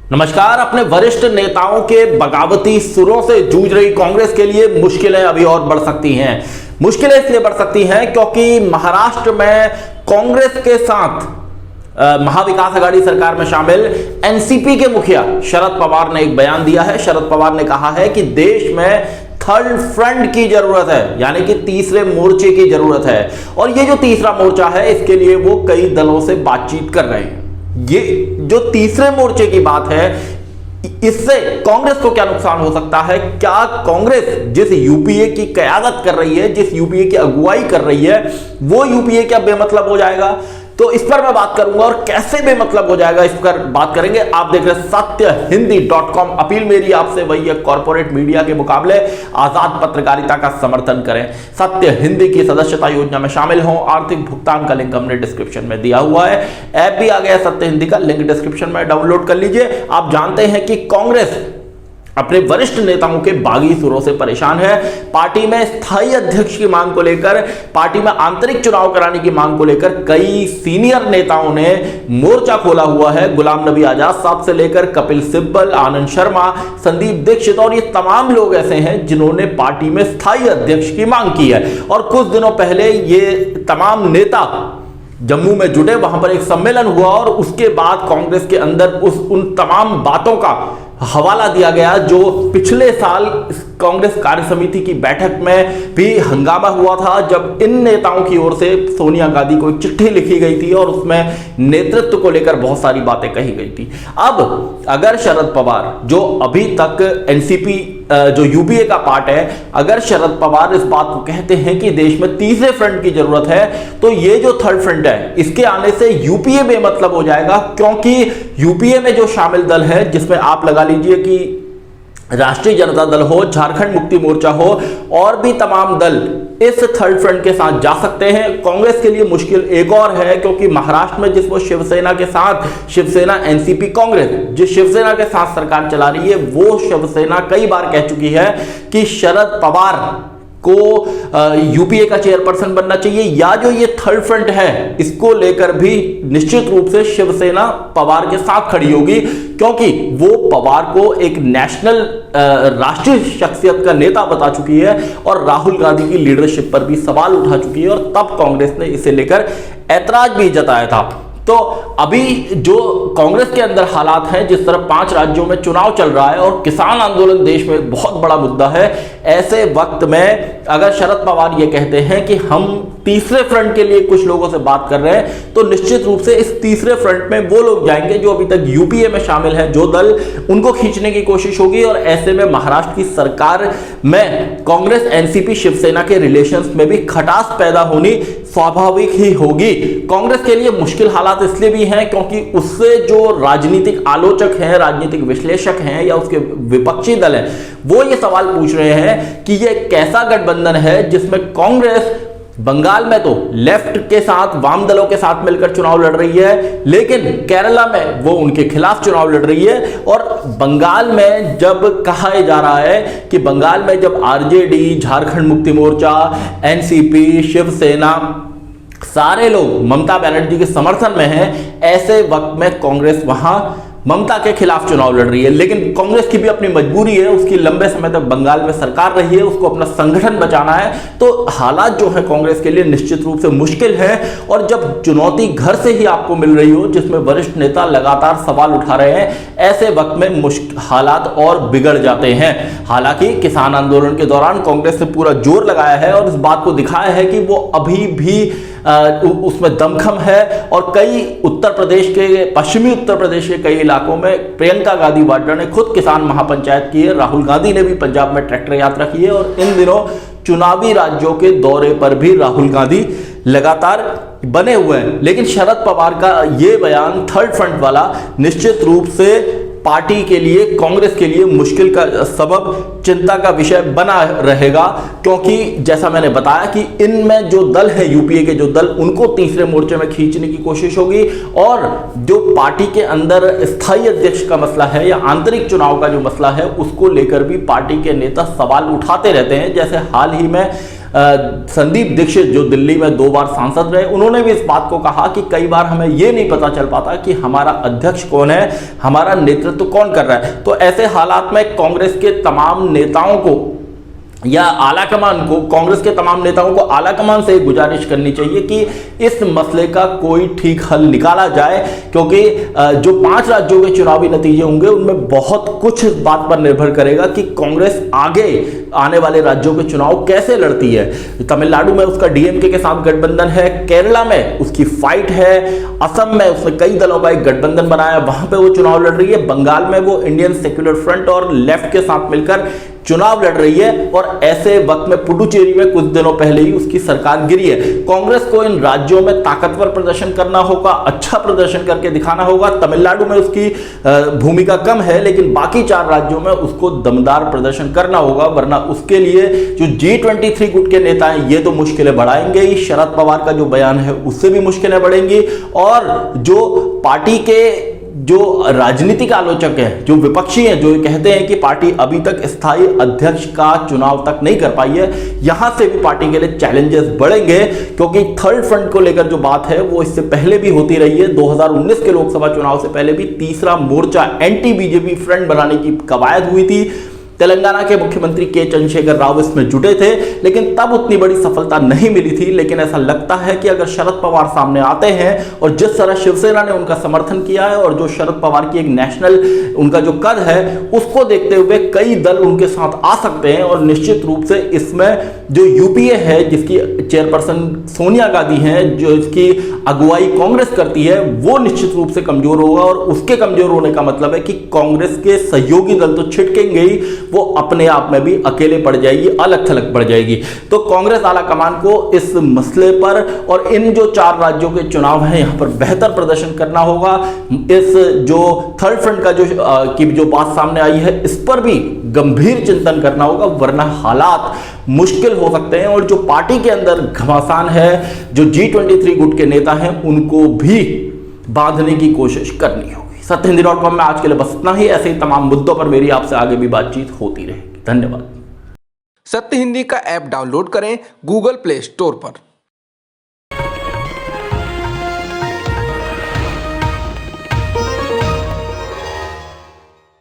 नमस्कार। अपने वरिष्ठ नेताओं के बगावती सुरों से जूझ रही कांग्रेस के लिए मुश्किलें अभी और बढ़ सकती हैं। मुश्किलें इसलिए बढ़ सकती हैं क्योंकि महाराष्ट्र में कांग्रेस के साथ महाविकास आघाड़ी सरकार में शामिल एनसीपी के मुखिया शरद पवार ने एक बयान दिया है। शरद पवार ने कहा है कि देश में थर्ड फ्रंट की जरूरत है, यानी कि तीसरे मोर्चे की जरूरत है। और ये जो तीसरा मोर्चा है, इसके लिए वो कई दलों से बातचीत कर रहे हैं। ये जो तीसरे मोर्चे की बात है, इससे कांग्रेस को क्या नुकसान हो सकता है? क्या कांग्रेस जिस यूपीए की कयादत कर रही है, जिस यूपीए की अगुवाई कर रही है, वो यूपीए क्या बेमतलब हो जाएगा? तो इस पर मैं बात करूंगा और कैसे बेमतलब हो जाएगा इस पर बात करेंगे। आप देख रहे हैं सत्यहिंदी.com। अपील मेरी आपसे वही है, कॉर्पोरेट मीडिया के मुकाबले आजाद पत्रकारिता का समर्थन करें। सत्य हिंदी की सदस्यता योजना में शामिल हों। आर्थिक भुगतान का लिंक हमने डिस्क्रिप्शन में दिया हुआ है। ऐप भी आ गया सत्य हिंदी का, लिंक डिस्क्रिप्शन में डाउनलोड कर लीजिए। आप जानते हैं कि कांग्रेस अपने वरिष्ठ नेताओं के बागी सुरों से परेशान है। पार्टी में स्थायी अध्यक्ष की मांग को लेकर, पार्टी में आंतरिक चुनाव कराने की मांग को लेकर कई सीनियर नेताओं ने मोर्चा खोला हुआ है। गुलाम नबी आजाद साहब से लेकर कपिल सिब्बल, आनंद शर्मा, संदीप दीक्षित और ये तमाम लोग ऐसे हैं जिन्होंने पार्टी में स्थायी अध्यक्ष की मांग की है। और कुछ दिनों पहले ये तमाम नेता जम्मू में जुटे, वहां पर एक सम्मेलन हुआ और उसके बाद कांग्रेस के अंदर उन तमाम बातों का हवाला दिया गया जो पिछले साल कांग्रेस कार्य समिति की बैठक में भी हंगामा हुआ था, जब इन नेताओं की ओर से सोनिया गांधी को एक चिट्ठी लिखी गई थी और उसमें नेतृत्व को लेकर बहुत सारी बातें कही गई थी। अब अगर शरद पवार, जो अभी तक एनसीपी जो यूपीए का पार्ट है, अगर शरद पवार इस बात को कहते हैं कि देश में तीसरे फ्रंट की जरूरत है, तो ये जो थर्ड फ्रंट है, इसके आने से यूपीए बेमतलब हो जाएगा। क्योंकि यूपीए में जो शामिल दल है, जिसमें आप लगा लीजिए कि राष्ट्रीय जनता दल हो, झारखंड मुक्ति मोर्चा हो और भी तमाम दल इस थर्ड फ्रंट के साथ जा सकते हैं। कांग्रेस के लिए मुश्किल एक और है, क्योंकि महाराष्ट्र में जिस वो शिवसेना के साथ, शिवसेना एनसीपी कांग्रेस जिस शिवसेना के साथ सरकार चला रही है, वो शिवसेना कई बार कह चुकी है कि शरद पवार को यूपीए का चेयरपर्सन बनना चाहिए, या जो ये थर्ड फ्रंट है इसको लेकर भी निश्चित रूप से शिवसेना पवार के साथ खड़ी होगी, क्योंकि वो पवार को एक नेशनल राष्ट्रीय शख्सियत का नेता बता चुकी है और राहुल गांधी की लीडरशिप पर भी सवाल उठा चुकी है। और तब कांग्रेस ने इसे लेकर ऐतराज भी जताया था। तो अभी जो कांग्रेस के अंदर हालात हैं, जिस तरह 5 राज्यों में चुनाव चल रहा है और किसान आंदोलन देश में एक बहुत बड़ा मुद्दा है, ऐसे वक्त में अगर शरद पवार ये कहते हैं कि हम तीसरे फ्रंट के लिए कुछ लोगों से बात कर रहे हैं, तो निश्चित रूप से इस तीसरे फ्रंट में वो लोग जाएंगे जो अभी तक यूपीए में शामिल हैं, जो दल, उनको खींचने की कोशिश होगी। और ऐसे में महाराष्ट्र की सरकार में कांग्रेस एनसीपी शिवसेना के रिलेशंस में भी खटास पैदा होनी स्वाभाविक ही होगी। कांग्रेस के लिए मुश्किल हालात इसलिए भी हैं क्योंकि उससे जो राजनीतिक आलोचक हैं, राजनीतिक विश्लेषक हैं या उसके विपक्षी दल हैं, वो ये सवाल पूछ रहे हैं कि ये कैसा गठबंधन है जिसमें कांग्रेस बंगाल में तो लेफ्ट के साथ, वाम दलों के साथ मिलकर चुनाव लड़ रही है, लेकिन केरला में वो उनके खिलाफ चुनाव लड़ रही है। और बंगाल में जब कहा जा रहा है कि बंगाल में जब आरजेडी, झारखंड मुक्ति मोर्चा, एनसीपी, शिवसेना, सारे लोग ममता बनर्जी के समर्थन में हैं, ऐसे वक्त में कांग्रेस वहां ममता के खिलाफ चुनाव लड़ रही है। लेकिन कांग्रेस की भी अपनी मजबूरी है, उसकी लंबे समय तक बंगाल में सरकार रही है, उसको अपना संगठन बचाना है। तो हालात जो है कांग्रेस के लिए निश्चित रूप से मुश्किल है। और जब चुनौती घर से ही आपको मिल रही हो, जिसमें वरिष्ठ नेता लगातार सवाल उठा रहे हैं, ऐसे वक्त में हालात और बिगड़ जाते हैं। हालांकि किसान आंदोलन के दौरान कांग्रेस ने पूरा जोर लगाया है और इस बात को दिखाया है कि वो अभी भी उसमें दमखम है। और कई उत्तर प्रदेश के, पश्चिमी उत्तर प्रदेश के कई इलाकों में प्रियंका गांधी वाड्रा ने खुद किसान महापंचायत की है, राहुल गांधी ने भी पंजाब में ट्रैक्टर यात्रा की है और इन दिनों चुनावी राज्यों के दौरे पर भी राहुल गांधी लगातार बने हुए हैं। लेकिन शरद पवार का ये बयान थर्ड फ्रंट वाला निश्चित रूप से पार्टी के लिए, कांग्रेस के लिए मुश्किल का सबब, चिंता का विषय बना रहेगा। क्योंकि जैसा मैंने बताया कि इनमें जो दल है, यूपीए के जो दल, उनको तीसरे मोर्चे में खींचने की कोशिश होगी। और जो पार्टी के अंदर स्थायी अध्यक्ष का मसला है या आंतरिक चुनाव का जो मसला है, उसको लेकर भी पार्टी के नेता सवाल उठाते रहते हैं। जैसे हाल ही में संदीप दीक्षित जो दिल्ली में 2 बार सांसद रहे, उन्होंने भी इस बात को कहा कि कई बार हमें यह नहीं पता चल पाता कि हमारा अध्यक्ष कौन है, हमारा नेतृत्व कौन कर रहा है। तो ऐसे हालात में कांग्रेस के तमाम नेताओं को या आलाकमान को, कांग्रेस के तमाम नेताओं को आलाकमान से गुजारिश करनी चाहिए कि इस मसले का कोई ठीक हल निकाला जाए, क्योंकि जो 5 राज्यों के चुनावी नतीजे होंगे उनमें बहुत कुछ इस बात पर निर्भर करेगा कि कांग्रेस आगे आने वाले राज्यों के चुनाव कैसे लड़ती है। तमिलनाडु में उसका डीएमके के साथ गठबंधन है, केरला में उसकी फाइट है, असम में उसने कई दलों का एक गठबंधन बनाया, वहां पे वो चुनाव लड़ रही है, बंगाल में वो इंडियन सेक्युलर फ्रंट और लेफ्ट के साथ मिलकर चुनाव लड़ रही है, और ऐसे वक्त में पुडुचेरी में कुछ दिनों पहले ही उसकी सरकार गिरी है। कांग्रेस को इन राज्यों में ताकतवर प्रदर्शन करना होगा, अच्छा प्रदर्शन करके दिखाना होगा। तमिलनाडु में उसकी भूमिका कम है, लेकिन बाकी 4 राज्यों में उसको दमदार प्रदर्शन करना होगा, वरना उसके लिए जो G23 गुट के नेता हैं ये तो मुश्किलें बढ़ाएंगे ही। शरद पवार का जो बयान है उससे भी मुश्किलें बढ़ेंगी, और जो पार्टी के जो राजनीतिक आलोचक हैं, जो विपक्षी हैं, जो कहते हैं कि पार्टी अभी तक स्थायी अध्यक्ष का चुनाव तक नहीं कर पाई है, यहां से भी पार्टी के लिए चैलेंजेस बढ़ेंगे, क्योंकि थर्ड फ्रंट को लेकर जो बात है वो इससे पहले भी होती रही है। 2019 के लोकसभा चुनाव से पहले भी तीसरा मोर्चा एंटी बीजेपी फ्रंट बनाने की कवायद हुई थी। तेलंगाना के मुख्यमंत्री के चंद्रशेखर राव इसमें जुटे थे, लेकिन तब उतनी बड़ी सफलता नहीं मिली थी। लेकिन ऐसा लगता है कि अगर शरद पवार सामने आते हैं और जिस तरह शिवसेना ने उनका समर्थन किया है, और जो शरद पवार की एक नेशनल उनका जो कद है उसको देखते हुए कई दल उनके साथ आ सकते हैं, और निश्चित रूप से इसमें जो यूपीए है, जिसकी चेयरपर्सन सोनिया गांधी हैं, जो इसकी अगुवाई कांग्रेस करती है, वो निश्चित रूप से कमजोर होगा। और उसके कमजोर होने का मतलब है कि कांग्रेस के सहयोगी दल तो छिटकेंगे ही, वो अपने आप में भी अकेले पड़ जाएगी, अलग थलग पड़ जाएगी। तो कांग्रेस आलाकमान को इस मसले पर और इन जो 4 राज्यों के चुनाव हैं यहां पर बेहतर प्रदर्शन करना होगा। इस जो थर्ड फ्रंट का जो बात सामने आई है, इस पर भी गंभीर चिंतन करना होगा, वरना हालात मुश्किल हो सकते हैं। और जो पार्टी के अंदर घमासान है, जो G23 गुट के नेता हैं, उनको भी बांधने की कोशिश करनी होगी। सत्यहिंदी.com में आज के लिए बस इतना ही। ऐसे ही तमाम मुद्दों पर मेरी आपसे आगे भी बातचीत होती रहेगी। धन्यवाद। सत्य हिंदी का ऐप डाउनलोड करें गूगल प्ले स्टोर पर।